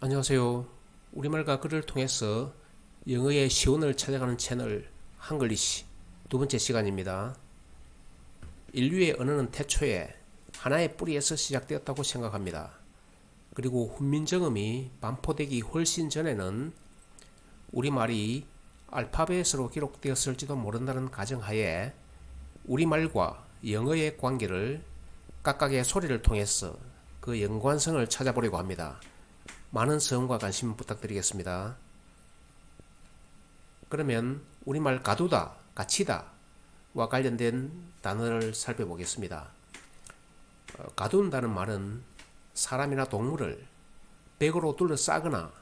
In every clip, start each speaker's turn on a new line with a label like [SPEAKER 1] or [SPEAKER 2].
[SPEAKER 1] 안녕하세요. 우리말과 글을 통해서 영어의 시온을 찾아가는 채널 한글리시 두 번째 시간입니다. 인류의 언어는 태초에 하나의 뿌리에서 시작되었다고 생각합니다. 그리고 훈민정음이 반포되기 훨씬 전에는 우리말이 알파벳으로 기록되었을지도 모른다는 가정하에 우리말과 영어의 관계를 각각의 소리를 통해서 그 연관성을 찾아보려고 합니다. 많은 성원과 관심 부탁드리겠습니다. 그러면 우리말 가두다, 갇히다와 관련된 단어를 살펴보겠습니다. 가둔다는 말은 사람이나 동물을 벽으로 둘러싸거나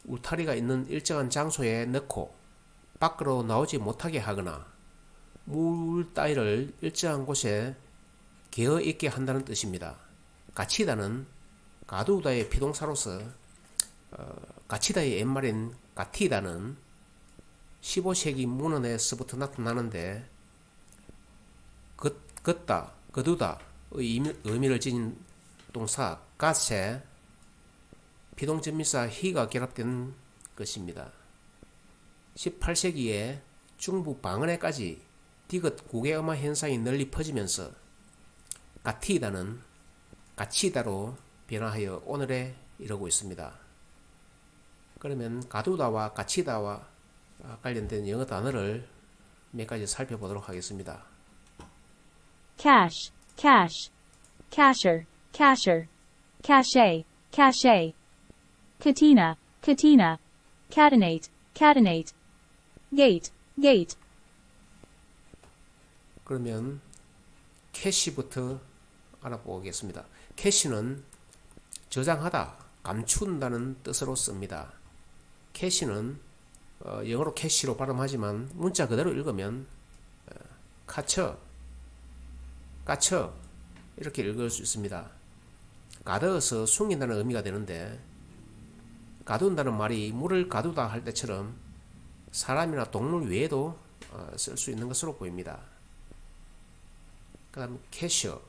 [SPEAKER 1] 울타리가 있는 일정한 장소에 넣고 밖으로 나오지 못하게 하거나 물 따위를 일정한 곳에 개어 있게 한다는 뜻입니다. 갇히다는 가두다의 비동사로서 갇히다의 옛말인 가티다는 15세기 문헌에서부터 나타나는데 걷다, 거두다의 의미를 지닌 동사 갓에 비동전미사 히가 결합된 것입니다. 18세기에 중부 방언에까지 디귿 국외음화 현상이 널리 퍼지면서 가티다는 갇히다로 변화하여 오늘에 이르고 있습니다. 그러면 가두다와 갇히다와 관련된 영어 단어를 몇 가지 살펴보도록 하겠습니다.
[SPEAKER 2] cache, cache, casher, casher, cache, cache, catena, catena, catenate, catenate, gate, gate.
[SPEAKER 1] 그러면 캐시부터 알아보겠습니다. 캐시는 저장하다, 감춘다는 뜻으로 씁니다. 캐시는 영어로 캐시로 발음하지만 문자 그대로 읽으면 카처, 까처 이렇게 읽을 수 있습니다. 가두어서 숨긴다는 의미가 되는데 가둔다는 말이 물을 가두다 할 때처럼 사람이나 동물 외에도 쓸 수 있는 것으로 보입니다. 그 다음 캐셔,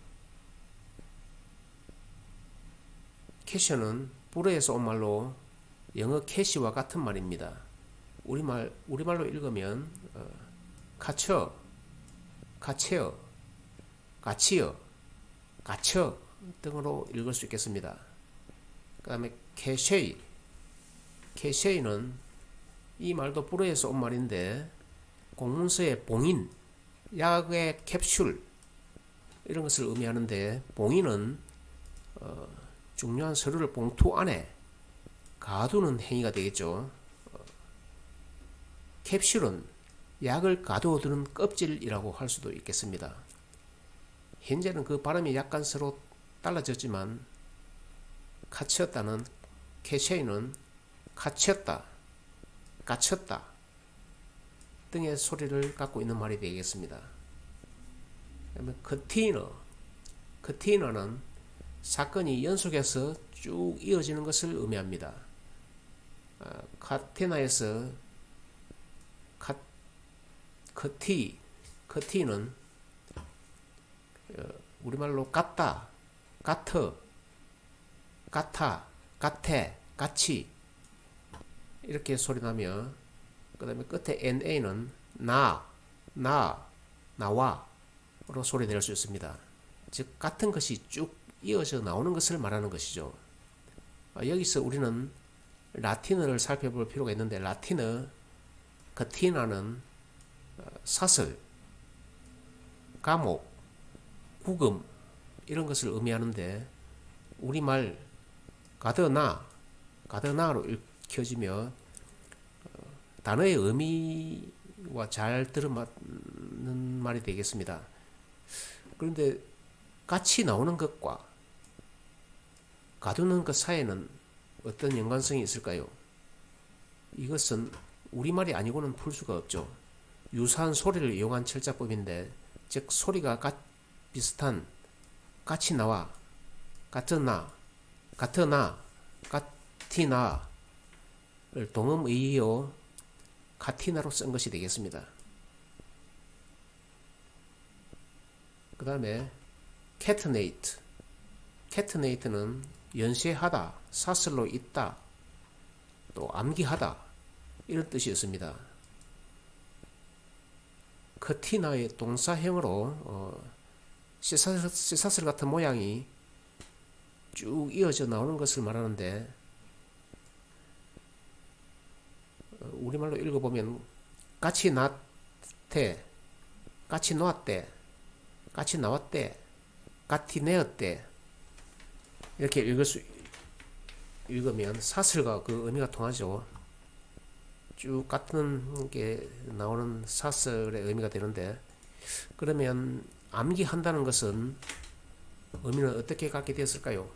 [SPEAKER 1] 캐셔는 불어에서 온 말로 영어 캐시와 같은 말입니다. 우리말로 읽으면 카처, 카체어, 가치어, 가처 등으로 읽을 수 있겠습니다. 그 다음에 캐쉐이, 캐쉐이는 이 말도 불어에서 온 말인데 공문서의 봉인, 약의 캡슐 이런 것을 의미하는데 봉인은 중요한 서류를 봉투 안에 가두는 행위가 되겠죠. 캡슐은 약을 가두어두는 껍질이라고 할 수도 있겠습니다. 현재는 그 발음이 약간 서로 달라졌지만 카쳤다는 캐쉐이는 카쳤다, 까쳤다 등의 소리를 갖고 있는 말이 되겠습니다. 그다음에 커티너는 사건이 연속해서 쭉 이어지는 것을 의미합니다. 카테나에서 커티는 우리말로 같다, 같어, 같아, 같애, 같이 이렇게 소리나며 그 다음에 끝에 na는 나와로 소리낼 수 있습니다. 즉 같은 것이 쭉 이어져 나오는 것을 말하는 것이죠. 여기서 우리는 라틴어를 살펴볼 필요가 있는데 라틴어 커티나는 사슬, 감옥, 구금 이런 것을 의미하는데 우리말 가드나로 읽혀지며 단어의 의미와 잘 들어맞는 말이 되겠습니다. 그런데 같이 나오는 것과 가두는 것 사이에는 어떤 연관성이 있을까요? 이것은 우리말이 아니고는 풀 수가 없죠. 유사한 소리를 이용한 철자법인데 즉 소리가 비슷한 같이 나와, 같으나, 같티나를 동음의의어 카티나로 쓴 것이 되겠습니다. 그 다음에 catenate는 연쇄하다, 사슬로 잇다, 또 암기하다 이런 뜻이었습니다. 커티나의 동사형으로 시사슬 같은 모양이 쭉 이어져 나오는 것을 말하는데, 우리말로 읽어보면 같이 났대, 같이 놓았대, 같이 나왔대, 같이 내었대, 이렇게 읽으면 사슬과 그 의미가 통하죠. 쭉 같은 게 나오는 사슬의 의미가 되는데, 그러면 암기한다는 것은 의미는 어떻게 갖게 되었을까요?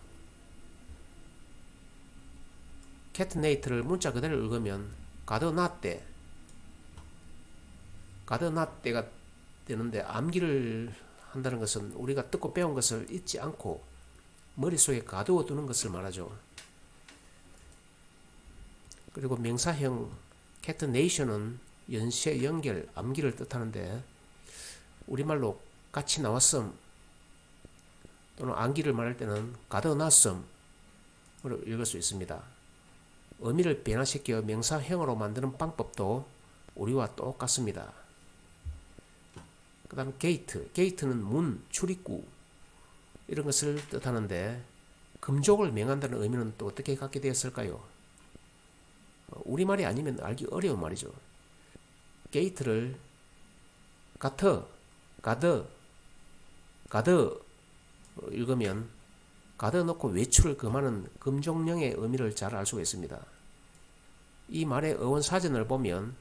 [SPEAKER 1] 캐트네이트를 문자 그대로 읽으면 가드나떼, 가드나떼가 되는데, 암기를 한다는 것은 우리가 듣고 배운 것을 잊지 않고 머릿속에 가두어 두는 것을 말하죠. 그리고 명사형 캐트네이션은 연쇄, 연결, 암기를 뜻하는데, 우리말로 같이 나왔음 또는 암기를 말할 때는 가둬놨음으로 읽을 수 있습니다. 의미를 변화시켜 명사형으로 만드는 방법도 우리와 똑같습니다. 그 다음 게이트, 게이트는 문, 출입구 이런 것을 뜻하는데, 금족을 명한다는 의미는 또 어떻게 갖게 되었을까요? 우리말이 아니면 알기 어려운 말이죠. 게이트를 가터, 가드 읽으면 가둬놓고 외출을 금하는 금종령의 의미를 잘 알 수가 있습니다. 이 말의 어원 사전을 보면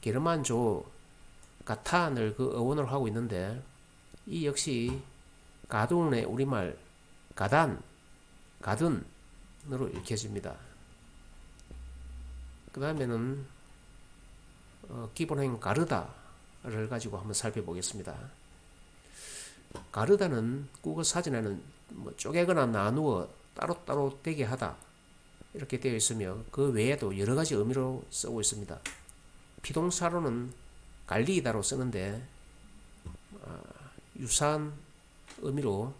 [SPEAKER 1] 게르만조 가탄을 그 어원으로 하고 있는데, 이 역시 가둔의 우리말 가단, 가든으로 읽혀집니다. 그 다음에는 기본형 가르다를 가지고 한번 살펴보겠습니다. 가르다는 국어 사전에는 쪼개거나 나누어 따로따로 되게 하다 이렇게 되어 있으며, 그 외에도 여러 가지 의미로 쓰고 있습니다. 피동사로는 갈리다로 쓰는데, 유사한 의미로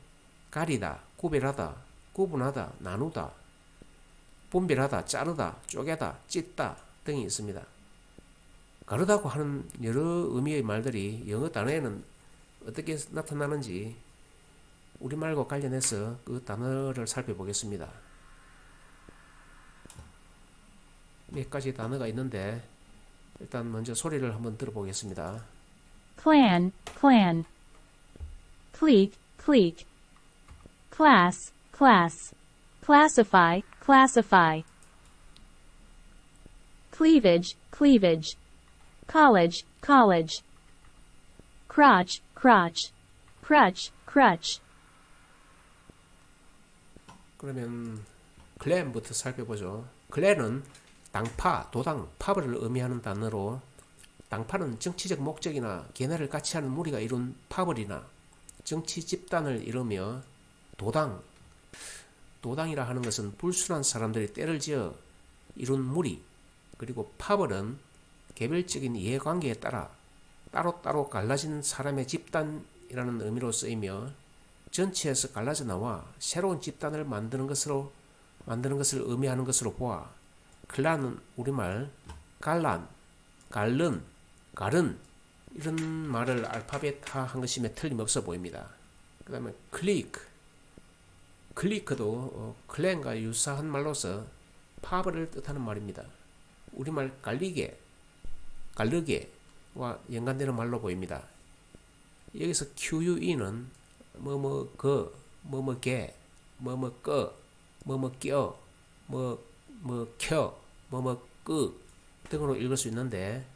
[SPEAKER 1] 가리다, 구별하다, 구분하다, 나누다, 분별하다, 자르다, 쪼개다, 찢다 등이 있습니다. 가르다고 하는 여러 의미의 말들이 영어 단어에는 어떻게 나타나는지 우리말과 관련해서 그 단어를 살펴보겠습니다. 몇 가지 단어가 있는데, 일단 먼저 소리를 한번 들어보겠습니다.
[SPEAKER 2] clan, clan, clique, clique, class, class, classify, classify, cleavage, cleavage, college, college, crotch, crotch, crutch, crutch.
[SPEAKER 1] 그러면 클랜부터 살펴보죠. 클랜은 당파, 도당, 파벌을 의미하는 단어로, 당파는 정치적 목적이나 견해를 같이 하는 무리가 이룬 파벌이나 정치 집단을 이루며, 도당이라 하는 것은 불순한 사람들이 때를 지어 이룬 무리, 그리고 파벌은 개별적인 이해관계에 따라 따로따로 갈라진 사람의 집단이라는 의미로 쓰이며, 전체에서 갈라져 나와 새로운 집단을 만드는 것을 의미하는 것으로 보아 클란은 우리말 갈란, 갈른, 가른 이런 말을 알파벳화한 것임에 틀림없어 보입니다. 그 다음에 클리크도 클랜과 유사한 말로서 파벌을 뜻하는 말입니다. 우리말 갈르게와 연관되는 말로 보입니다. 여기서 QUE는 뭐뭐거, 뭐뭐게, 뭐뭐꺼, 뭐뭐껴, 뭐뭐켜, 뭐뭐끄 등으로 읽을 수 있는데,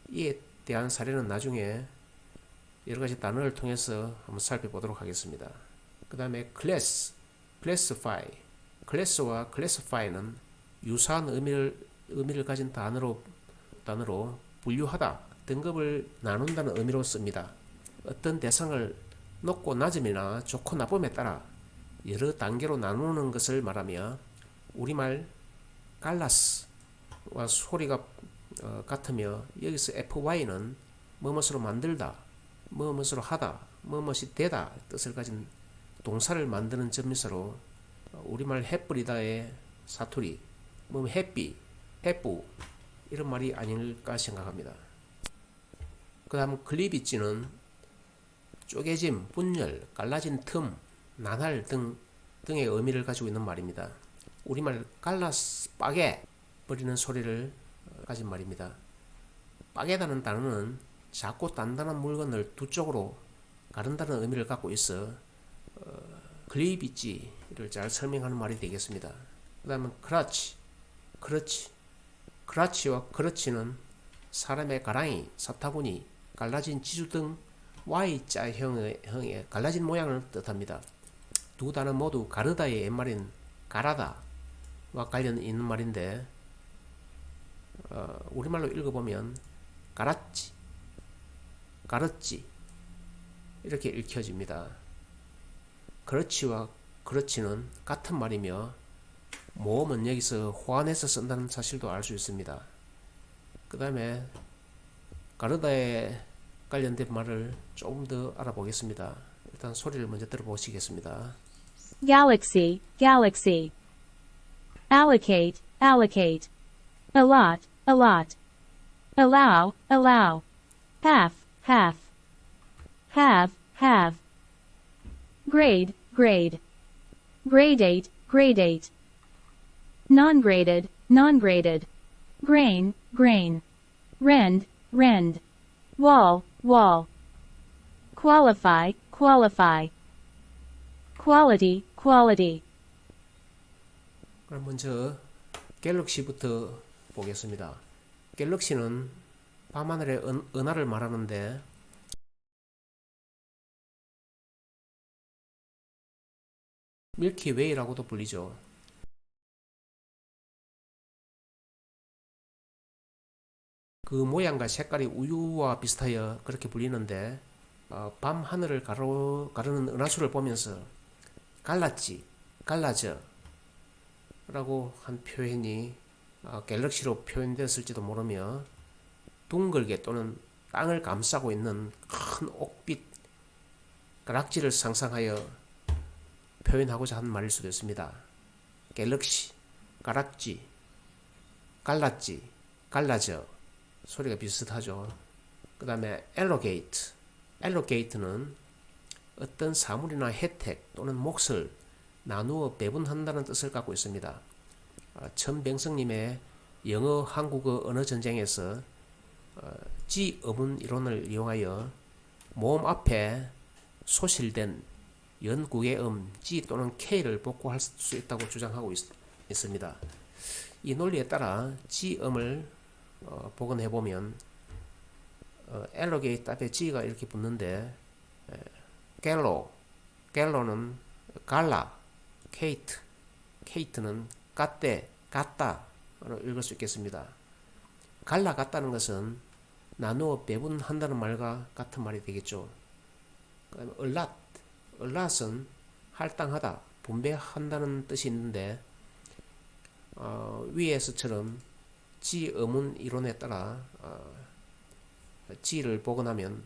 [SPEAKER 1] 이에 대한 사례는 나중에 여러 가지 단어를 통해서 한번 살펴보도록 하겠습니다. 그 다음에 class, classify, class와 classify는 유사한 의미를 가진 단어로 분류하다, 등급을 나눈다는 의미로 씁니다. 어떤 대상을 높고 낮음이나 좋고 나쁨에 따라 여러 단계로 나누는 것을 말하며, 우리말 갈라스와 소리가 같으며, 여기서 FY는 뭐뭇으로 만들다, 뭐뭇으로 하다, 뭐뭇이 되다 뜻을 가진 동사를 만드는 접미사로, 우리말 해뿌리다의 사투리, 뭐 햇비, 해부 이런 말이 아닐까 생각합니다. 그 다음 클리비지는 쪼개짐, 분열, 갈라진 틈, 나날 등의 의미를 가지고 있는 말입니다. 우리말 갈라스 빠개 버리는 소리를 가진 말입니다. 빠개다는 단어는 작고 단단한 물건을 두 쪽으로 가른다는 의미를 갖고 있어 클리비지를 잘 설명하는 말이 되겠습니다. 그 다음은 크러치, 크러치와 크러치는 사람의 가랑이, 사타구니, 갈라진 지주 등 Y자형의 갈라진 모양을 뜻합니다. 두 단어 모두 가르다의 옛말인 가라다와 관련 있는 말인데 우리말로 읽어보면 가랐지, 가르치 이렇게 읽혀집니다. 그렇지와 그렇지는 같은 말이며 모음은 여기서 호환해서 쓴다는 사실도 알 수 있습니다. 그 다음에 가르다에 관련된 말을 조금 더 알아보겠습니다. 일단 소리를 먼저 들어보시겠습니다.
[SPEAKER 2] Galaxy, galaxy. Allocate, allocate. Allot, allot. Allow, allow. Half, half. Have, have. Grade, grade. Gradate, gradate. Non-graded, non-graded. Grain, grain. Rend, rend. Wall, wall. Qualify, qualify. Quality, quality.
[SPEAKER 1] 그럼 먼저 갤럭시부터 보겠습니다. 갤럭시는 밤하늘의 은하를 말하는데 밀키웨이라고도 불리죠. 그 모양과 색깔이 우유와 비슷하여 그렇게 불리는데 밤 하늘을 가르는 은하수를 보면서 갈랐지, 갈라져 라고 한 표현이 갤럭시로 표현되었을지도 모르며 둥글게 또는 땅을 감싸고 있는 큰 옥빛 가락지를 상상하여 표현하고자 한 말일 수도 있습니다. 갤럭시, 가락지, 갈랐지, 갈라져 소리가 비슷하죠. 그 다음에 엘로게이트, 엘로게이트는 어떤 사물이나 혜택 또는 몫을 나누어 배분한다는 뜻을 갖고 있습니다. 천병성님의 영어 한국어 언어 전쟁에서 지어문 이론을 이용하여 모음 앞에 소실된 연국의 G 또는 K를 복구할 수 있다고 주장하고 있습니다. 이 논리에 따라 지음을 복원해보면 엘로게이트 앞에 G가 이렇게 붙는데 갤로는 갈라, 케이트는 갓대, 같다로 읽을 수 있겠습니다. 갈라 같다는 것은 나누어 배분한다는 말과 같은 말이 되겠죠. 그 다음에 을랏은 할당하다, 분배한다는 뜻이 있는데 위에서처럼 지어문 이론에 따라 지를 복원하면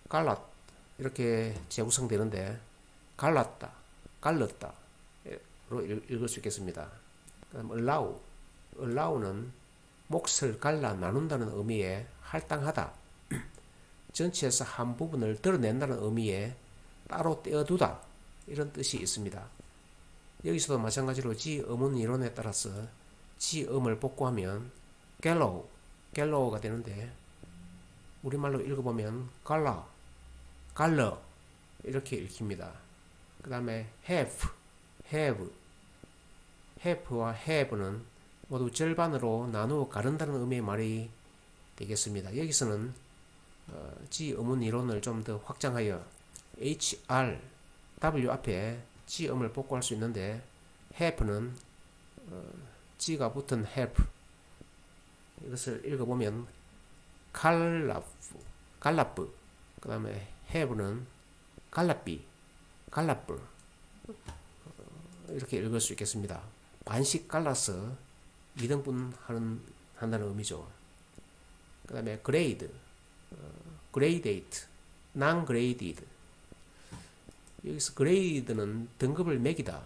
[SPEAKER 1] 갈랏 이렇게 재구성되는데 갈랐다, 갈렀다 로 읽을 수 있겠습니다. 그다음 allow는 몫을 갈라 나눈다는 의미의 할당하다, 전체에서 한 부분을 드러낸다는 의미의 따로 떼어두다 이런 뜻이 있습니다. 여기서도 마찬가지로 지어문 이론에 따라서 지음을 복구하면 갤로우가 되는데 우리말로 읽어보면 갈러 이렇게 읽힙니다. 그 다음에 have와 have는 모두 절반으로 나누어 가른다는 의미의 말이 되겠습니다. 여기서는 지음문 이론을 좀 더 확장하여 HR, W 앞에 지음을 복구할 수 있는데 have는 G가 붙은 have 이것을 읽어보면 갈라프 그 다음에 have는 갈라뿔 이렇게 읽을 수 있겠습니다. 반씩 갈라서 2등분 한다는 의미죠. 그 다음에 grade, gradate, non-graded. 여기서 grade는 등급을 매기다,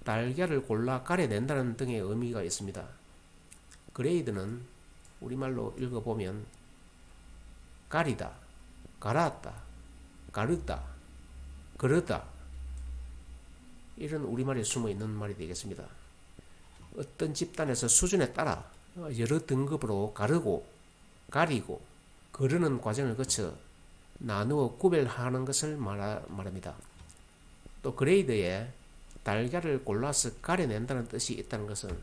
[SPEAKER 1] 달걀을 골라 가려낸다는 등의 의미가 있습니다. 그레이드는 우리말로 읽어보면 가리다, 갈았다, 가르다, 그르다, 이런 우리말에 숨어있는 말이 되겠습니다. 어떤 집단에서 수준에 따라 여러 등급으로 가르고 가리고 거르는 과정을 거쳐 나누어 구별하는 것을 말합니다. 또 그레이드에 달걀을 골라서 가려낸다는 뜻이 있다는 것은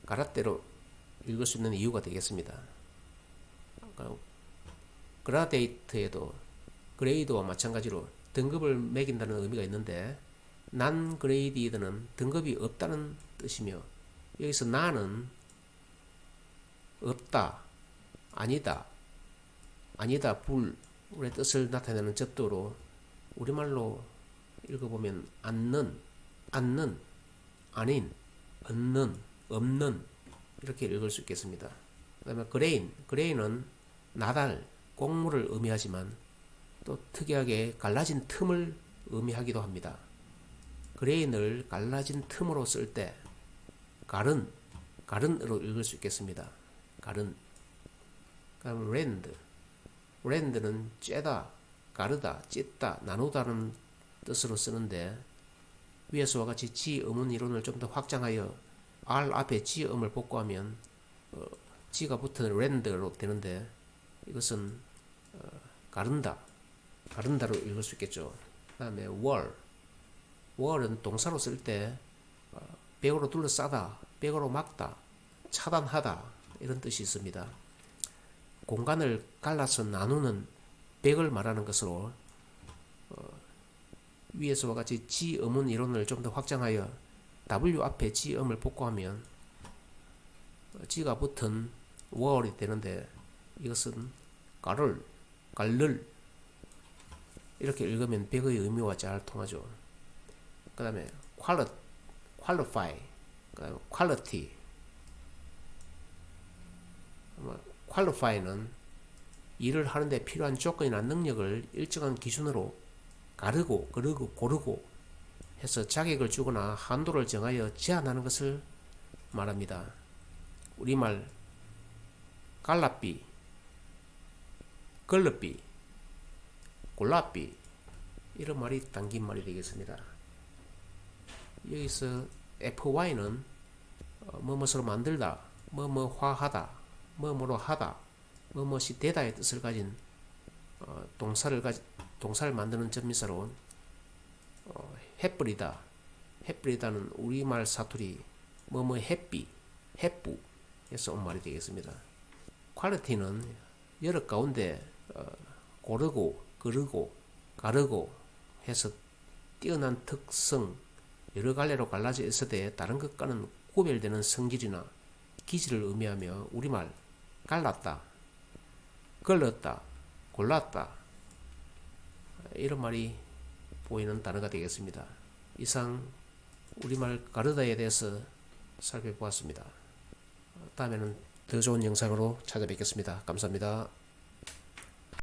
[SPEAKER 1] 가라떼로 읽을 수 있는 이유가 되겠습니다. 그라데이트에도 그레이드와 마찬가지로 등급을 매긴다는 의미가 있는데 난 그레이디드는 등급이 없다는 뜻이며 여기서 나는 없다, 아니다, 불의 뜻을 나타내는 접두로 우리말로 읽어보면 않는, 아닌, 없는 이렇게 읽을 수 있겠습니다. 그 다음에 그레인은 나달, 곡물을 의미하지만 또 특이하게 갈라진 틈을 의미하기도 합니다. 그레인을 갈라진 틈으로 쓸 때 가른으로 읽을 수 있겠습니다. 가른. 그다음 랜드는 쬐다, 가르다, 찢다, 나누다는 뜻으로 쓰는데 위에서와 같이 지음은 이론을 좀 더 확장하여 R 앞에 지음을 복구하면 지가 붙은 랜드로 되는데 이것은 가른다로 읽을 수 있겠죠. 그 다음에 월은 동사로 쓸 때 벽으로 둘러싸다, 벽으로 막다, 차단하다 이런 뜻이 있습니다. 공간을 갈라서 나누는 벽을 말하는 것으로 위에서와 같이 지음은 이론을 좀 더 확장하여 W 앞에 지음을 복구하면 지가 붙은 월이 되는데 이것은 갈를 이렇게 읽으면 벽의 의미와 잘 통하죠. 그 다음에 qualify, 그 다음에 quality. qualify는 일을 하는데 필요한 조건이나 능력을 일정한 기준으로 가르고 고르고 해서 자격을 주거나 한도를 정하여 제한하는 것을 말합니다. 우리말 갈라비, 걸러비, 골라비 이런 말이 당긴 말이 되겠습니다. 여기서 FY는 뭐뭐로 만들다, 뭐뭐화하다, 뭐뭐로 하다, 뭐뭐이 되다의 뜻을 가진 동사를 만드는 접미사로 해뿌리다는 우리말 사투리 뭐뭐 해뿌 해서 온 말이 되겠습니다. 퀄리티는 여러 가운데 고르고 가르고 해서 뛰어난 특성 여러 갈래로 갈라져 있을 때 다른 것과는 구별되는 성질이나 기질을 의미하며 우리말 갈랐다, 걸렀다, 골랐다 이런 말이 보이는 단어가 되겠습니다. 이상 우리말 가르다에 대해서 살펴보았습니다. 다음에는 더 좋은 영상으로 찾아뵙겠습니다. 감사합니다.